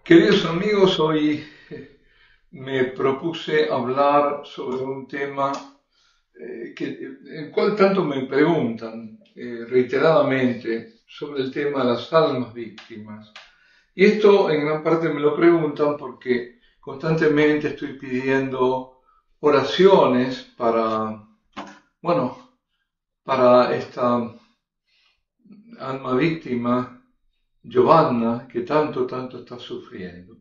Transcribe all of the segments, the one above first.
Queridos amigos, hoy me propuse hablar sobre un tema el cual tanto me preguntan reiteradamente sobre el tema de las almas víctimas. Y esto en gran parte me lo preguntan porque constantemente estoy pidiendo oraciones para esta alma víctima, Giovanna, que tanto está sufriendo.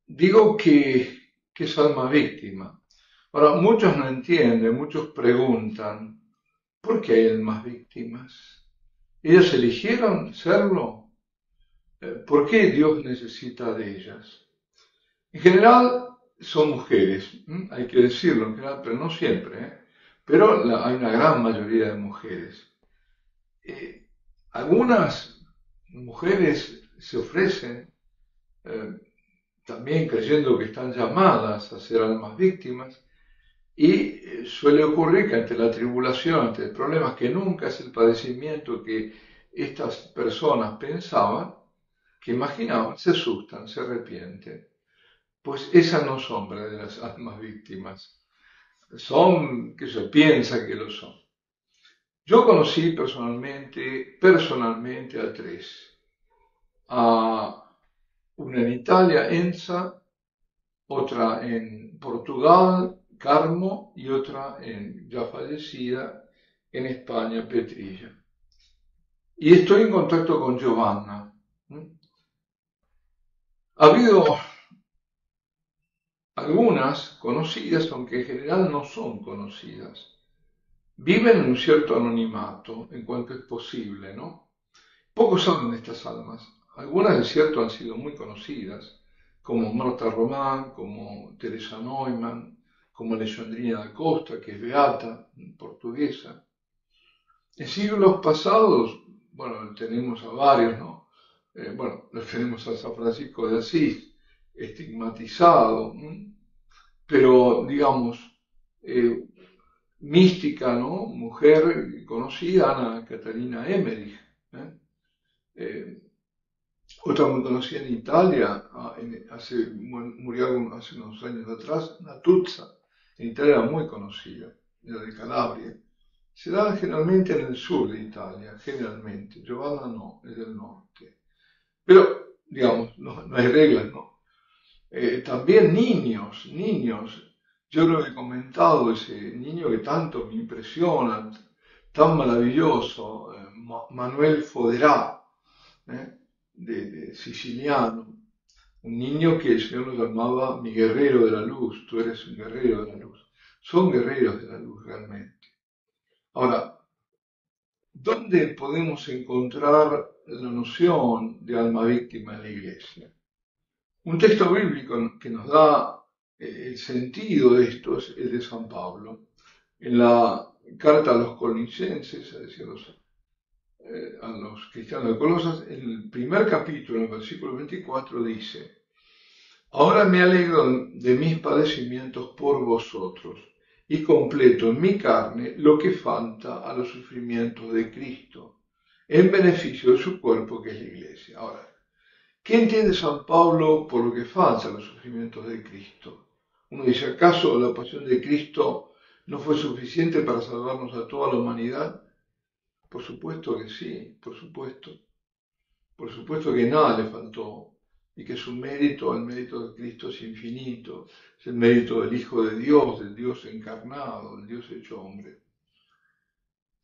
Digo que es alma víctima. Ahora, muchos no entienden, muchos preguntan, ¿por qué hay almas víctimas? ¿Ellas eligieron serlo? ¿Por qué Dios necesita de ellas? En general son mujeres, hay que decirlo en general, pero no siempre, pero hay una gran mayoría de mujeres. Algunas mujeres se ofrecen también creyendo que están llamadas a ser almas víctimas, y suele ocurrir que ante la tribulación, ante problemas que nunca es el padecimiento que estas personas pensaban, que imaginaban, se asustan, se arrepienten. Pues esas no son verdaderas almas víctimas, son que se piensa que lo son. Yo conocí personalmente a tres, a una en Italia, Enza, otra en Portugal, Carmo, y otra ya fallecida en España, Petrilla. Y estoy en contacto con Giovanna. Ha habido algunas conocidas, aunque en general no son conocidas. Viven en un cierto anonimato, en cuanto es posible, ¿no? Pocos saben de estas almas. Algunas, es cierto, han sido muy conocidas, como Marta Román, como Teresa Neumann, como Alexandrina da Costa, que es beata, portuguesa. En siglos pasados, tenemos a varios, ¿no? Los tenemos a San Francisco de Asís, estigmatizado, pero, digamos, mística, ¿no? Mujer conocida, Ana Catarina Emmerich, eh, otra muy conocida en Italia, murió hace unos años atrás, Natuzza, en Italia era muy conocida, era de Calabria. Se da generalmente en el sur de Italia, generalmente. Giovanna no, es del norte. Pero, digamos, no hay reglas, ¿no? También niños. Yo lo he comentado, ese niño que tanto me impresiona, tan maravilloso, Manuel Foderà, de siciliano, un niño que el Señor lo llamaba mi guerrero de la luz, tú eres un guerrero de la luz. Son guerreros de la luz realmente. Ahora, ¿dónde podemos encontrar la noción de alma víctima en la Iglesia? Un texto bíblico que nos da el sentido de esto es el de San Pablo. En la carta a los Colosenses, es decir, a los cristianos de Colosas, en el primer capítulo, en el versículo 24, dice: Ahora me alegro de mis padecimientos por vosotros y completo en mi carne lo que falta a los sufrimientos de Cristo, en beneficio de su cuerpo que es la Iglesia. Ahora, ¿qué entiende San Pablo por lo que falta a los sufrimientos de Cristo? Uno dice, ¿acaso la pasión de Cristo no fue suficiente para salvarnos a toda la humanidad? Por supuesto que sí, por supuesto. Por supuesto que nada le faltó y que su mérito, el mérito de Cristo es infinito, es el mérito del Hijo de Dios, del Dios encarnado, del Dios hecho hombre.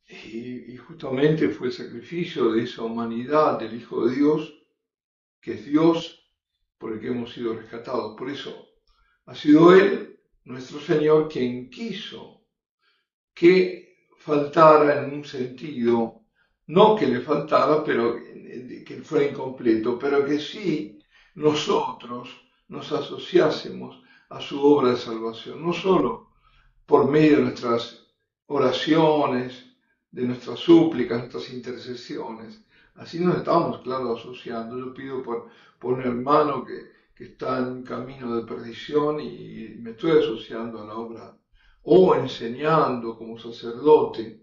Y justamente fue el sacrificio de esa humanidad del Hijo de Dios, que es Dios, por el que hemos sido rescatados. Por eso ha sido Él, nuestro Señor, quien quiso que faltara en un sentido, no que le faltara, pero que fuera incompleto, pero que sí nosotros nos asociásemos a su obra de salvación, no solo por medio de nuestras oraciones, de nuestras súplicas, nuestras intercesiones. Así nos estamos, claro, asociando. Yo pido por un hermano que está en camino de perdición y me estoy asociando a la obra, o enseñando como sacerdote,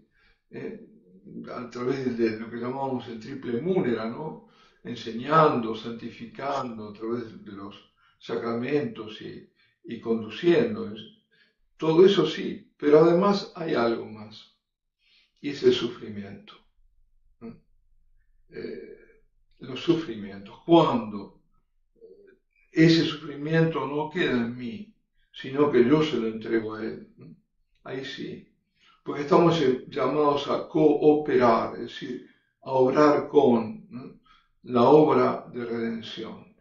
a través de lo que llamamos el triple múnera, ¿no? enseñando, santificando a través de los sacramentos y conduciendo. Todo eso sí, pero además hay algo más, y es el sufrimiento. Los sufrimientos. Cuando ese sufrimiento no queda en mí, sino que yo se lo entrego a Él. Ahí sí. Porque estamos llamados a cooperar, es decir, a obrar con la obra de redención,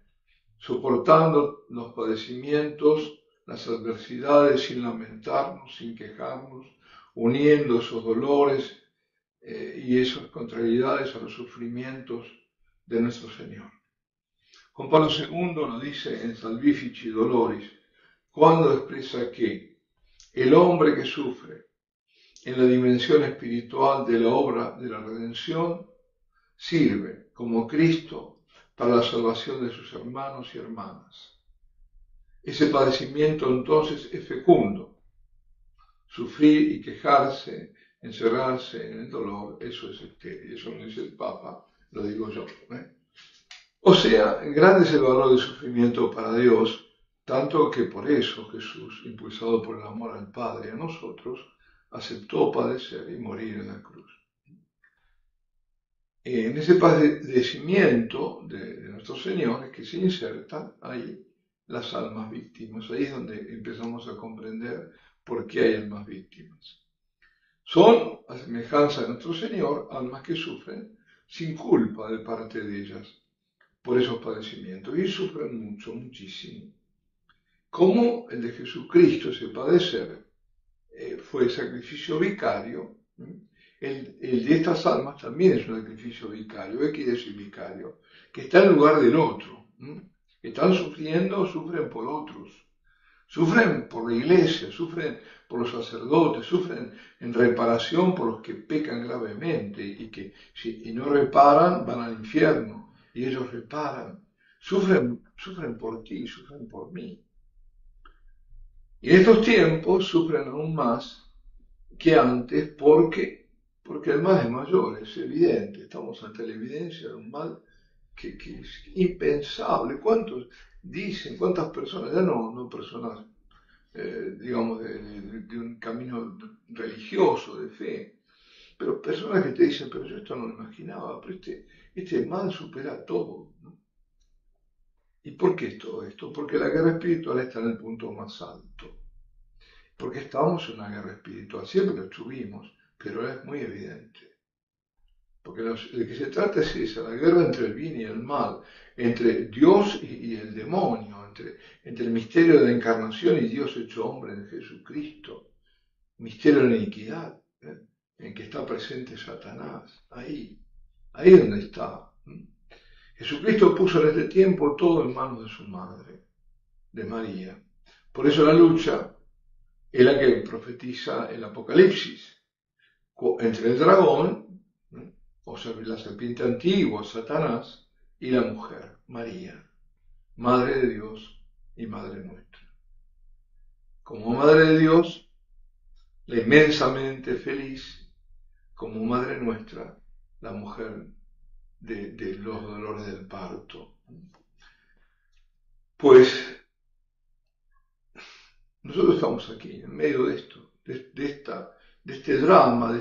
soportando los padecimientos, las adversidades sin lamentarnos, sin quejarnos, uniendo esos dolores y esas contrariedades a los sufrimientos de nuestro Señor. Juan Pablo II lo dice en Salvifici Doloris, cuando expresa que el hombre que sufre en la dimensión espiritual de la obra de la redención sirve como Cristo para la salvación de sus hermanos y hermanas. Ese padecimiento entonces es fecundo. Sufrir y quejarse, encerrarse en el dolor, eso es estéril, eso no dice el Papa, lo digo yo. O sea, grande es el valor del sufrimiento para Dios, tanto que por eso Jesús, impulsado por el amor al Padre y a nosotros, aceptó padecer y morir en la cruz. En ese padecimiento de nuestro Señor es que se insertan ahí las almas víctimas. Ahí es donde empezamos a comprender por qué hay almas víctimas. Son, a semejanza de nuestro Señor, almas que sufren sin culpa de parte de ellas por esos padecimientos. Y sufren mucho, muchísimo. Como el de Jesucristo, ese padecer, fue sacrificio vicario, el de estas almas también es un sacrificio vicario. ¿Qué quiere decir vicario? Que está en lugar del otro. Están sufriendo, sufren por otros. Sufren por la iglesia, sufren por los sacerdotes, sufren en reparación por los que pecan gravemente y que si no reparan van al infierno y ellos reparan. Sufren por ti, sufren por mí. Y en estos tiempos sufren aún más que antes porque el mal es mayor, es evidente. Estamos ante la evidencia de un mal que es impensable. ¿Cuántos dicen, cuántas personas, ya no personas, digamos, de un camino religioso, de fe, pero personas que te dicen, pero yo esto no lo imaginaba, pero este mal supera todo, ¿no? ¿Y por qué todo esto? Porque la guerra espiritual está en el punto más alto. Porque estamos en una guerra espiritual, siempre lo estuvimos, pero ahora es muy evidente. Porque de que se trata es esa, la guerra entre el bien y el mal, entre Dios y el demonio, entre el misterio de la encarnación y Dios hecho hombre en Jesucristo, misterio de la iniquidad, en que está presente Satanás, ahí es donde está. Jesucristo puso en este tiempo todo en manos de su madre, de María. Por eso la lucha es la que profetiza el Apocalipsis, entre el dragón, o sea, la serpiente antigua, Satanás, y la mujer, María, Madre de Dios y Madre nuestra. Como Madre de Dios, la inmensamente feliz, como Madre nuestra, la mujer de los dolores del parto. Pues nosotros estamos aquí, en medio de esto, de este drama, de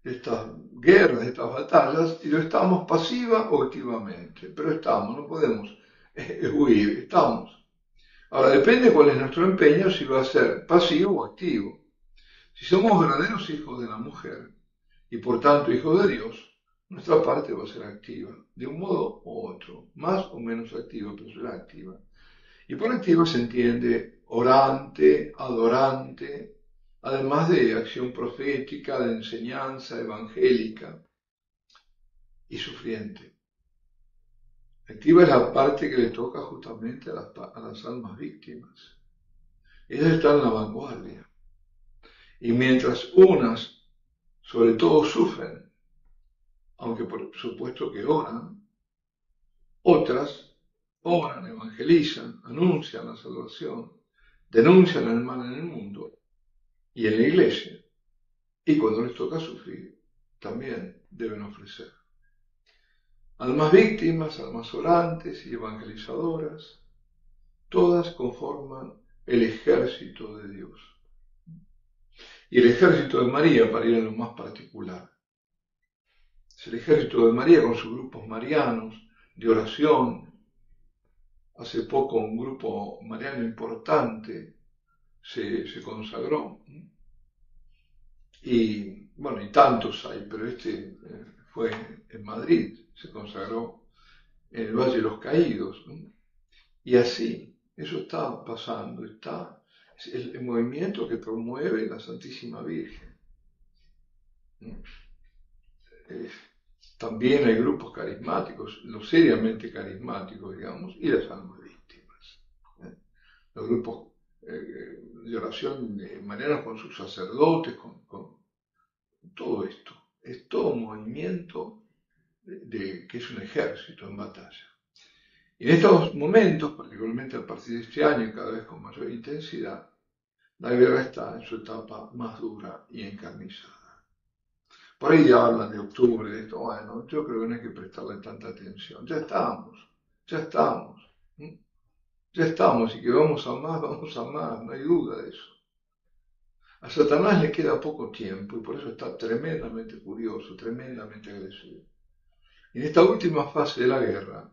estas guerras, de estas batallas, y lo estamos pasiva o activamente, pero estamos, no podemos huir, estamos. Ahora depende cuál es nuestro empeño, si va a ser pasivo o activo. Si somos verdaderos hijos de la mujer, y por tanto hijos de Dios, nuestra parte va a ser activa, de un modo u otro, más o menos activa, pero será activa. Y por activa se entiende orante, adorante, además de acción profética, de enseñanza evangélica y sufriente. Activa es la parte que le toca justamente a las almas víctimas. Ellas están en la vanguardia. Y mientras unas, sobre todo, sufren, aunque por supuesto que oran, otras oran, evangelizan, anuncian la salvación, denuncian el mal en el mundo y en la iglesia. Y cuando les toca sufrir, también deben ofrecer. almas víctimas, almas orantes y evangelizadoras, todas conforman el ejército de Dios. Y el ejército de María, para ir a lo más particular, es el ejército de María con sus grupos marianos de oración. Hace poco un grupo mariano importante se consagró. Y bueno, y tantos hay, pero este fue en Madrid, se consagró en el Valle de los Caídos. Y así, eso está pasando, es el movimiento que promueve la Santísima Virgen. También hay grupos carismáticos, los seriamente carismáticos, digamos, y las almas víctimas. Los grupos de oración marianos con sus sacerdotes, con todo esto. Es todo un movimiento que es un ejército en batalla. Y en estos momentos, particularmente a partir de este año, cada vez con mayor intensidad, la guerra está en su etapa más dura y encarnizada. Por ahí ya hablan de octubre, de esto. Bueno, yo creo que no hay que prestarle tanta atención. Ya estamos, ya estamos, y que vamos a más, no hay duda de eso. A Satanás le queda poco tiempo y por eso está tremendamente furioso, tremendamente agresivo. En esta última fase de la guerra,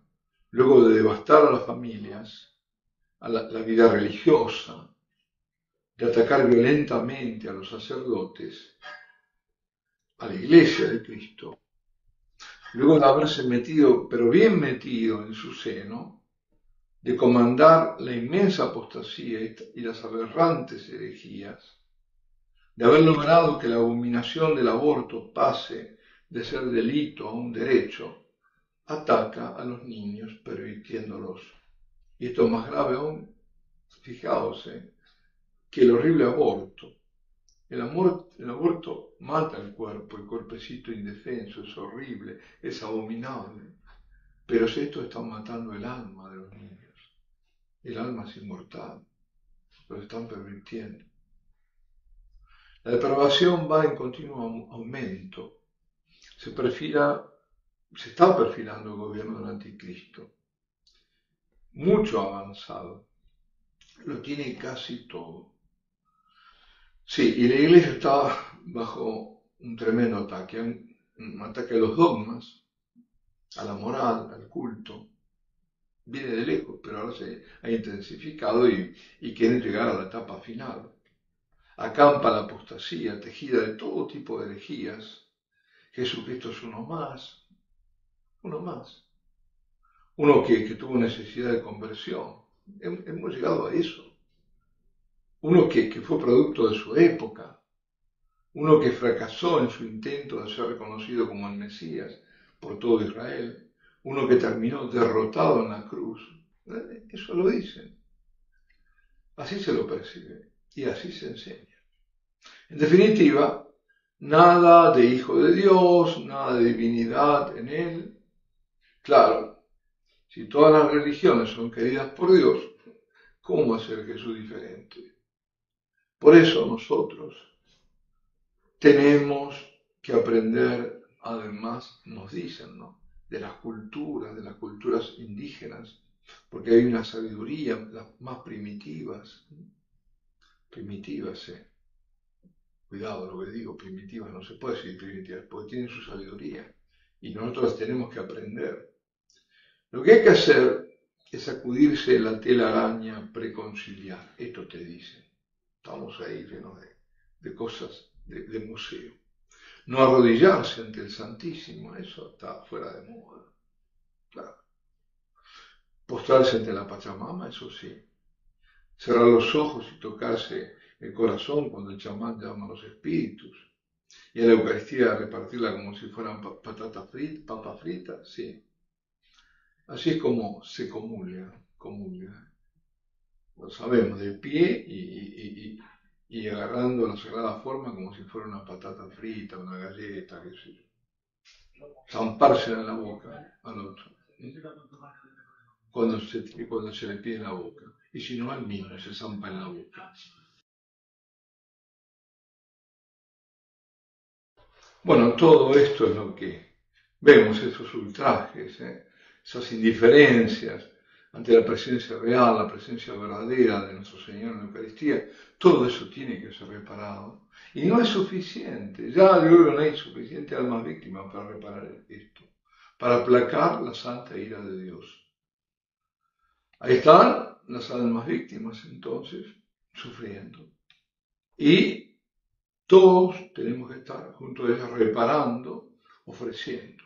luego de devastar a las familias, a la vida religiosa, de atacar violentamente a los sacerdotes, a la iglesia de Cristo, luego de haberse metido, pero bien metido en su seno, de comandar la inmensa apostasía y las aberrantes herejías, de haber logrado que la abominación del aborto pase de ser delito a un derecho, ataca a los niños pervirtiéndolos. Y esto es más grave aún, fijaos, que el horrible aborto. El aborto mata el cuerpecito indefenso, es horrible, es abominable. Pero esto está matando el alma de los niños. El alma es inmortal, lo están pervirtiendo. La depravación va en continuo aumento. Se está perfilando el gobierno del anticristo. Mucho avanzado. Lo tiene casi todo. Sí, y la iglesia está bajo un tremendo ataque, un ataque a los dogmas, a la moral, al culto. Viene de lejos, pero ahora se ha intensificado y quieren llegar a la etapa final. Acampa la apostasía, tejida de todo tipo de herejías. Jesucristo es uno más, uno que tuvo necesidad de conversión. Hemos llegado a eso. Uno que fue producto de su época, uno que fracasó en su intento de ser reconocido como el Mesías por todo Israel, uno que terminó derrotado en la cruz. Eso lo dicen. Así se lo percibe y así se enseña. En definitiva, nada de hijo de Dios, nada de divinidad en él. Claro, si todas las religiones son queridas por Dios, ¿cómo va a ser Jesús diferente? Por eso nosotros tenemos que aprender, además nos dicen, ¿no?, de las culturas indígenas, porque hay una sabiduría, las más primitivas, cuidado lo que digo, primitivas, no se puede decir primitivas, porque tienen su sabiduría, y nosotros tenemos que aprender. Lo que hay que hacer es sacudirse la telaraña preconciliar, esto te dicen, estamos ahí llenos de cosas de museo. No arrodillarse ante el Santísimo, eso está fuera de moda. Claro. Postrarse ante la Pachamama, eso sí. Cerrar los ojos y tocarse el corazón cuando el chamán llama a los espíritus. Y a la Eucaristía repartirla como si fueran papas fritas, sí. Así es como se comulga. Lo sabemos, de pie y agarrando la sagrada forma como si fuera una patata frita, una galleta, qué sé yo. Zampársela en la boca al otro, cuando se le pide en la boca. Y si no, al mismo se zampa en la boca. Bueno, todo esto es lo que vemos esos ultrajes, esas indiferencias ante la presencia real, la presencia verdadera de nuestro Señor en la Eucaristía. Todo eso tiene que ser reparado. Y no es suficiente, ya yo creo que no hay suficiente almas víctimas para reparar esto, para aplacar la santa ira de Dios. Ahí están las almas víctimas entonces sufriendo. Y todos tenemos que estar junto a ellas reparando, ofreciendo.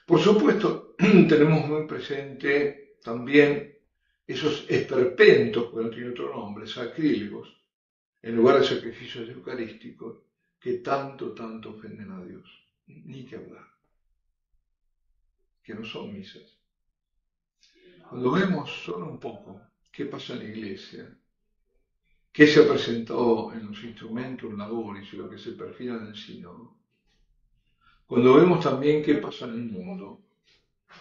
Por supuesto, tenemos muy presente también esos esperpentos, que no tiene otro nombre, sacrílegos, en lugar de sacrificios eucarísticos, que tanto ofenden a Dios. Ni que hablar. Que no son misas. Cuando vemos solo un poco qué pasa en la iglesia, qué se ha presentado en los instrumentos laboris y lo que se perfila en el sínodo, cuando vemos también qué pasa en el mundo,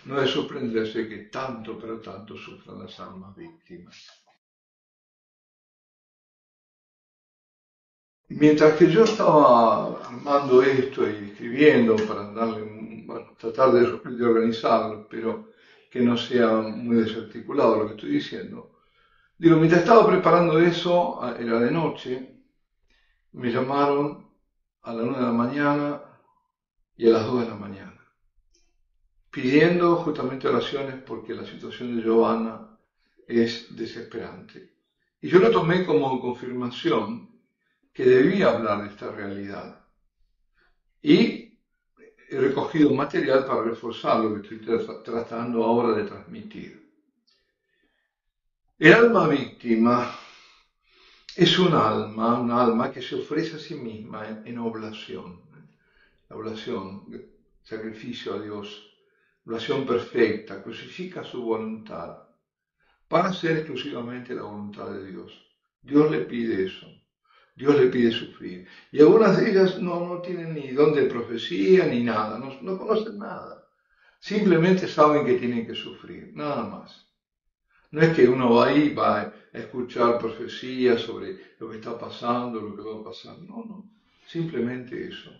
no es sorprenderse que tanto, pero tanto sufran las almas víctimas. Mientras que yo estaba armando esto y escribiendo para tratar de organizarlo, pero que no sea muy desarticulado lo que estoy diciendo, digo, mientras estaba preparando eso, era de noche, me llamaron a la 1 de la mañana y a las 2 de la mañana, pidiendo justamente oraciones porque la situación de Giovanna es desesperante. Y yo lo tomé como confirmación que debía hablar de esta realidad. Y he recogido material para reforzar lo que estoy tratando ahora de transmitir. El alma víctima es un alma que se ofrece a sí misma en oblación. La oblación, sacrificio a Dios, oblación perfecta, crucifica su voluntad para hacer exclusivamente la voluntad de Dios. Dios le pide eso. Dios le pide sufrir. Y algunas de ellas no tienen ni don de profecía ni nada, no conocen nada. Simplemente saben que tienen que sufrir, nada más. No es que uno va ahí, va a escuchar profecías sobre lo que está pasando, lo que va a pasar. No. Simplemente eso.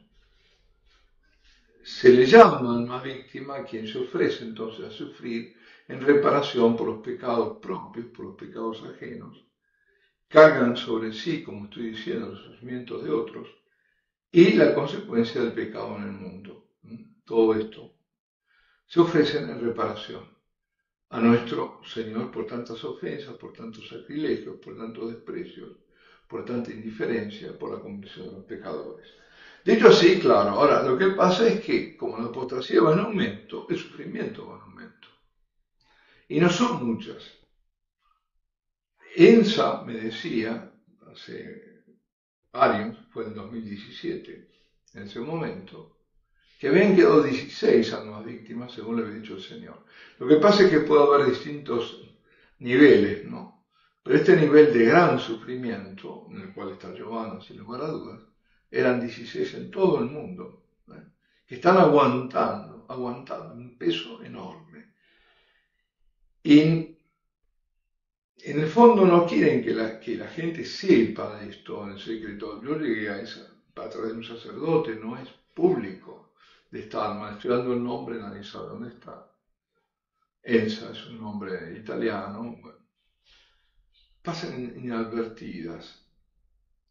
Se le llama alma víctima a quien se ofrece entonces a sufrir en reparación por los pecados propios, por los pecados ajenos. Cargan sobre sí, como estoy diciendo, los sufrimientos de otros y la consecuencia del pecado en el mundo. Todo esto se ofrecen en reparación a nuestro Señor por tantas ofensas, por tantos sacrilegios, por tantos desprecios, por tanta indiferencia, por la conversión de los pecadores. Dicho así, claro, ahora lo que pasa es que como la apostasía va en aumento, el sufrimiento va en aumento. Y no son muchas. ENSA me decía, hace años, fue en 2017, en ese momento, que habían quedado 16 almas víctimas, según le había dicho el Señor. Lo que pasa es que puede haber distintos niveles, ¿no? Pero este nivel de gran sufrimiento, en el cual está Giovanna, sin lugar a dudas, eran 16 en todo el mundo, que están aguantando un peso enorme. Y en el fondo no quieren que la gente sepa de esto en secreto. Yo llegué a través de un sacerdote, no es público de esta alma. Estoy dando el nombre, nadie sabe dónde está. Elsa es un nombre italiano. Bueno, pasan inadvertidas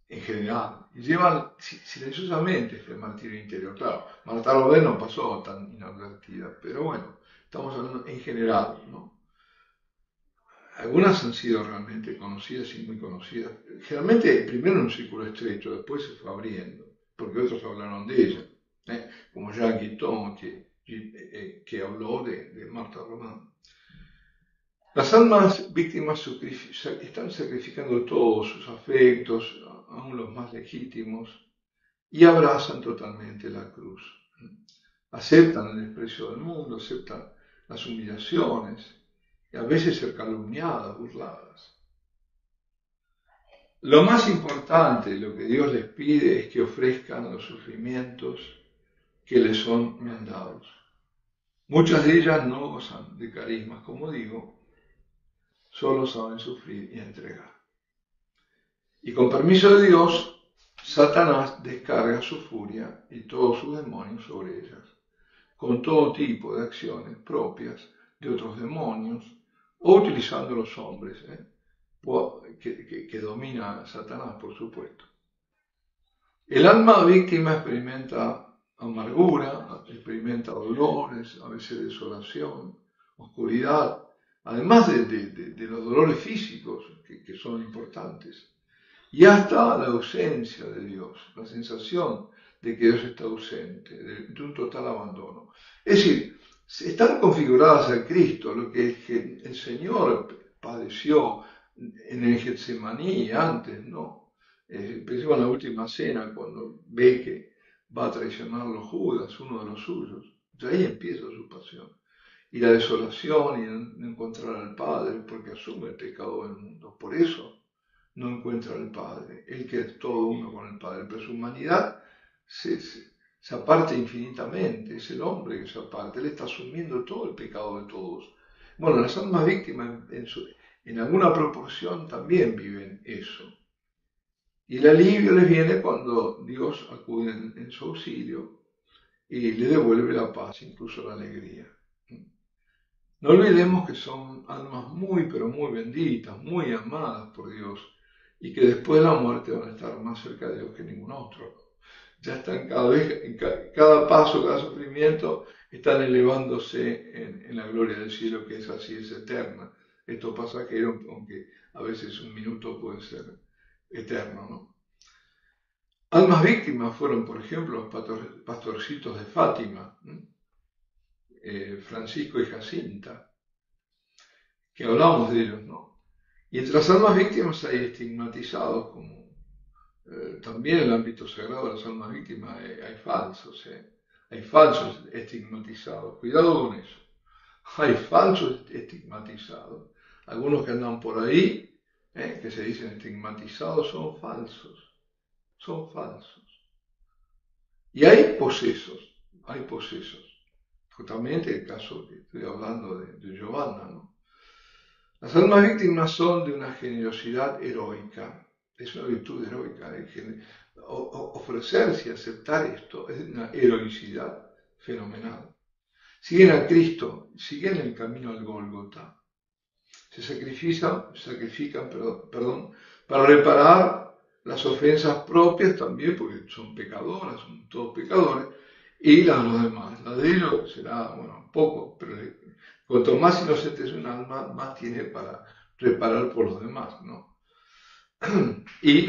en general y llevan silenciosamente este martirio interior. Claro, Marta Rodé no pasó tan inadvertida, pero bueno, estamos hablando en general, ¿no? Algunas han sido realmente conocidas y muy conocidas. Generalmente primero en un círculo estrecho, después se fue abriendo, porque otros hablaron de ella, como Jean Guitton, que habló de Marta Román. Las almas víctimas están sacrificando todos sus afectos, aún los más legítimos, y abrazan totalmente la cruz. Aceptan el desprecio del mundo, aceptan las humillaciones, y a veces ser calumniadas, burladas. Lo más importante, lo que Dios les pide es que ofrezcan los sufrimientos que les son mandados. Muchas de ellas no gozan de carismas, como digo, solo saben sufrir y entregar. Y con permiso de Dios, Satanás descarga su furia y todos sus demonios sobre ellas, con todo tipo de acciones propias de otros demonios o utilizando los hombres, que domina Satanás, por supuesto. El alma víctima experimenta amargura, experimenta dolores, a veces desolación, oscuridad, además de los dolores físicos que son importantes, y hasta la ausencia de Dios, la sensación de que Dios está ausente, de un total abandono. Es decir, están configuradas a Cristo, lo que el Señor padeció en el Getsemaní antes, ¿no? Pensemos en la última cena, cuando ve que va a traicionarlo Judas, uno de los suyos. De ahí empieza su pasión. Y la desolación y no encontrar al Padre, porque asume el pecado del mundo. Por eso no encuentra al Padre. Él que es todo uno con el Padre. Pero su humanidad se aparta infinitamente. Es el hombre que se aparta. Él está asumiendo todo el pecado de todos. Bueno, las almas víctimas en alguna proporción también viven eso. Y el alivio les viene cuando Dios acude en su auxilio y le devuelve la paz, incluso la alegría. No olvidemos que son almas muy, pero muy benditas, muy amadas por Dios, y que después de la muerte van a estar más cerca de Dios que ningún otro. Ya están cada vez, en cada paso, cada sufrimiento, están elevándose en la gloria del cielo, que es así, es eterna. Esto pasajero, aunque a veces un minuto puede ser eterno, ¿no? Almas víctimas fueron, por ejemplo, los pastorcitos de Fátima, Francisco y Jacinta, que hablamos de ellos, ¿no? Y entre las almas víctimas hay estigmatizados, como también en el ámbito sagrado de las almas víctimas hay falsos, hay falsos estigmatizados. Cuidado con eso. Hay falsos estigmatizados. Algunos que andan por ahí, que se dicen estigmatizados, son falsos. Son falsos. Y hay posesos. Justamente el caso que estoy hablando de Giovanna, ¿no? Las almas víctimas son de una generosidad heroica. Es una virtud heroica. Ofrecerse y aceptar esto es una heroicidad fenomenal. Siguen a Cristo, siguen el camino al Gólgota. Se sacrifican, para reparar las ofensas propias también, porque son pecadoras, son todos pecadores, y las de los demás. La de ellos será, bueno, poco, pero cuanto más inocente es un alma, más tiene para reparar por los demás, ¿no? Y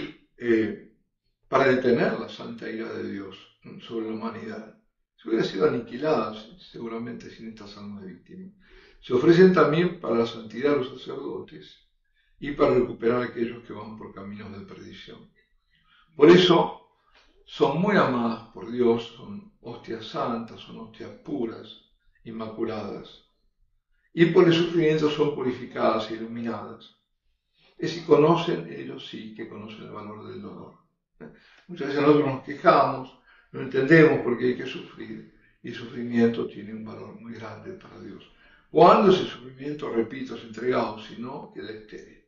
para detener la santa ira de Dios sobre la humanidad. Se hubiera sido aniquilada seguramente sin estas almas víctimas. Se ofrecen también para la santidad de los sacerdotes y para recuperar a aquellos que van por caminos de perdición. Por eso son muy amadas por Dios, son hostias santas, son hostias puras, inmaculadas. Y por el sufrimiento son purificadas e iluminadas. Es si conocen, ellos sí que conocen el valor del dolor. Muchas veces nosotros nos quejamos, no entendemos por qué hay que sufrir, y el sufrimiento tiene un valor muy grande para Dios. Cuando ese sufrimiento, repito, es entregado, si no, queda estéril.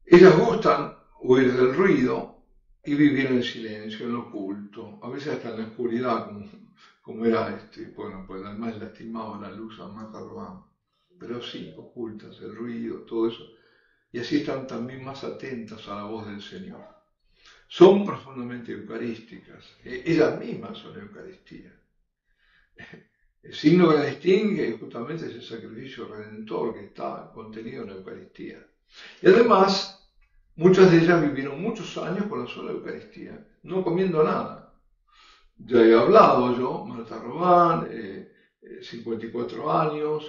Ellas gustan huir del ruido y vivir en el silencio, en lo oculto, a veces hasta en la oscuridad, como era bueno, pues además lastimaba la luz a Matarrobán, pero sí, ocultas, el ruido, todo eso, y así están también más atentas a la voz del Señor. Son profundamente eucarísticas, ellas mismas son Eucaristía. El signo que la distingue justamente es el sacrificio redentor que está contenido en la Eucaristía. Y además, muchas de ellas vivieron muchos años con la sola Eucaristía, no comiendo nada. Ya he hablado yo, Marta Robán, 54 años,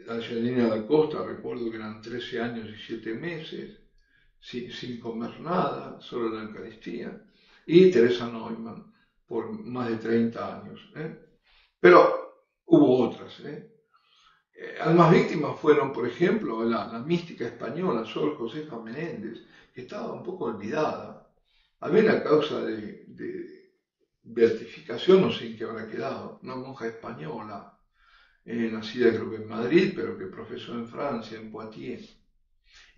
Angelina da Costa, recuerdo que eran 13 años y 7 meses, sin comer nada, solo la Eucaristía, y Teresa Neumann, por más de 30 años. Pero hubo otras. Almas víctimas fueron, por ejemplo, la mística española Sor Josefa Menéndez, que estaba un poco olvidada. Había una causa de beatificación, no sé en qué habrá quedado, una monja española, nacida creo que en Madrid, pero que profesó en Francia, en Poitiers,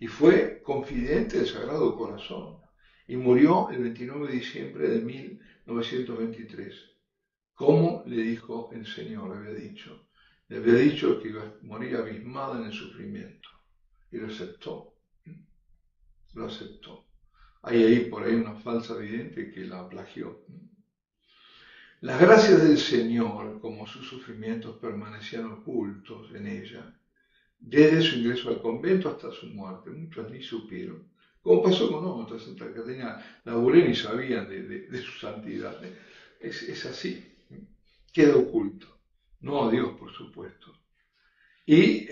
y fue confidente del Sagrado Corazón, y murió el 29 de diciembre de 1923. como le dijo el Señor, le había dicho que iba a morir abismada en el sufrimiento, y lo aceptó, Hay ahí por ahí una falsa vidente que la plagió. Las gracias del Señor, como sus sufrimientos permanecían ocultos en ella, desde su ingreso al convento hasta su muerte, muchos ni supieron. Como pasó con otras, Santa Catarina Labouré ni sabían de su santidad. Es así, queda oculto. No a Dios, por supuesto. Y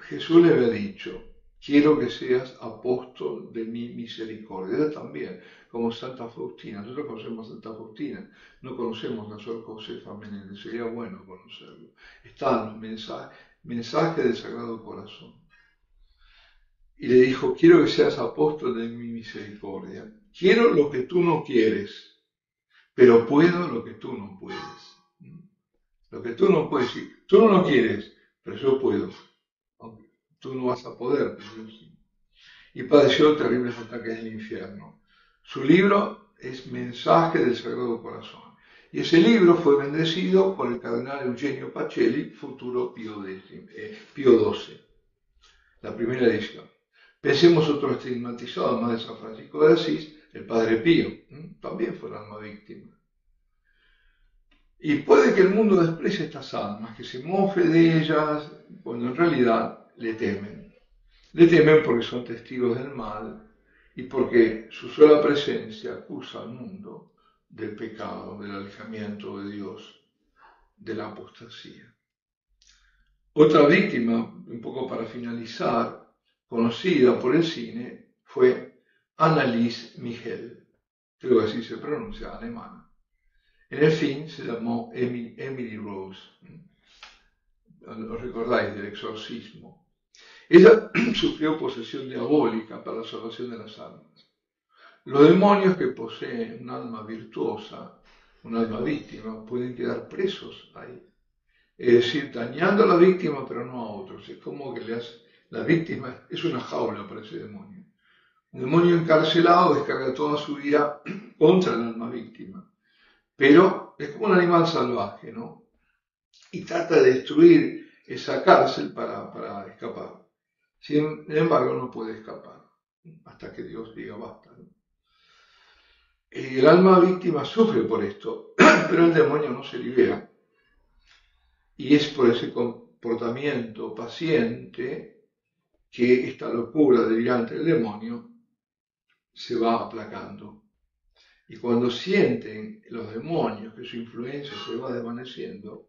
Jesús le había dicho, quiero que seas apóstol de mi misericordia. Ella también, como Santa Faustina. Nosotros conocemos a Santa Faustina, no conocemos a Sor Josefa Menéndez, sería bueno conocerlo. Están los mensajes del Sagrado Corazón. Y le dijo, quiero que seas apóstol de mi misericordia. Quiero lo que tú no quieres, pero puedo lo que tú no puedes. Lo que tú no puedes, tú no lo quieres, pero yo puedo. Aunque tú no vas a poder, pero yo sí. Y padeció terribles ataques del infierno. Su libro es Mensaje del Sagrado Corazón. Y ese libro fue bendecido por el cardenal Eugenio Pacelli, futuro Pío XII, la primera edición. Pensemos otro estigmatizado, además de San Francisco de Asís, el Padre Pío, también fue un alma víctima. Y puede que el mundo desprecie estas almas, que se mofe de ellas, cuando en realidad le temen. Le temen porque son testigos del mal y porque su sola presencia acusa al mundo del pecado, del alejamiento de Dios, de la apostasía. Otra víctima, un poco para finalizar, conocida por el cine, fue Anneliese Michel, creo que así se pronuncia, alemana. En el film se llamó Emily Rose, ¿os recordáis del exorcismo? Ella sufrió posesión diabólica para la salvación de las almas. Los demonios que poseen un alma virtuosa, un alma víctima, pueden quedar presos ahí. Es decir, dañando a la víctima, pero no a otros. Es como que la víctima es una jaula para ese demonio. Un demonio encarcelado descarga toda su ira contra el alma víctima. Pero es como un animal salvaje, ¿no? Y trata de destruir esa cárcel para escapar. Sin embargo, no puede escapar hasta que Dios diga basta, ¿no? El alma víctima sufre por esto, pero el demonio no se libera. Y es por ese comportamiento paciente que esta locura delirante del demonio se va aplacando. Y cuando sienten los demonios que su influencia se va desvaneciendo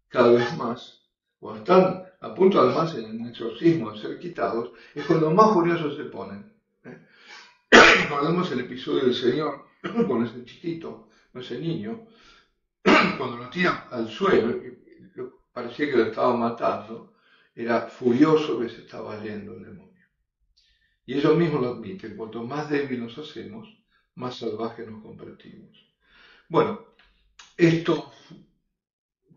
cada vez más, cuando están a punto además en el exorcismo de ser quitados, es cuando más furiosos se ponen. Recordemos el episodio del Señor con ese chiquito, con ese niño, cuando lo tiran al suelo, parecía que lo estaba matando, era furioso que se estaba yendo el demonio. Y ellos mismos lo admiten, cuanto más débil nos hacemos, más salvajes nos convertimos. Bueno, esto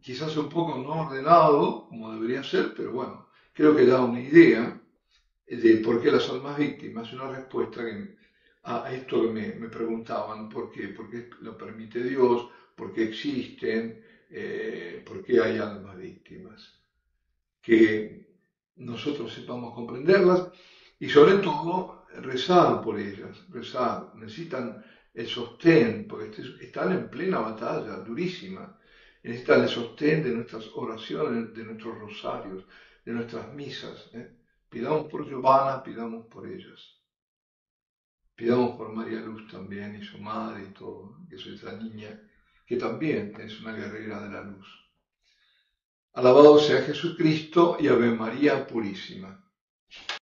quizás un poco no ordenado, como debería ser, pero bueno, creo que da una idea de por qué las almas víctimas, una respuesta a esto que me preguntaban, ¿por qué lo permite Dios? ¿Por qué existen? ¿Por qué hay almas víctimas? Que nosotros sepamos comprenderlas y sobre todo rezar por ellas, rezar. Necesitan el sostén, porque están en plena batalla, durísima. Necesitan el sostén de nuestras oraciones, de nuestros rosarios, de nuestras misas. Pidamos por Giovanna, pidamos por ellas. Pidamos por María Luz también y su madre y todo, que es esa niña que también es una guerrera de la luz. Alabado sea Jesucristo y Ave María Purísima.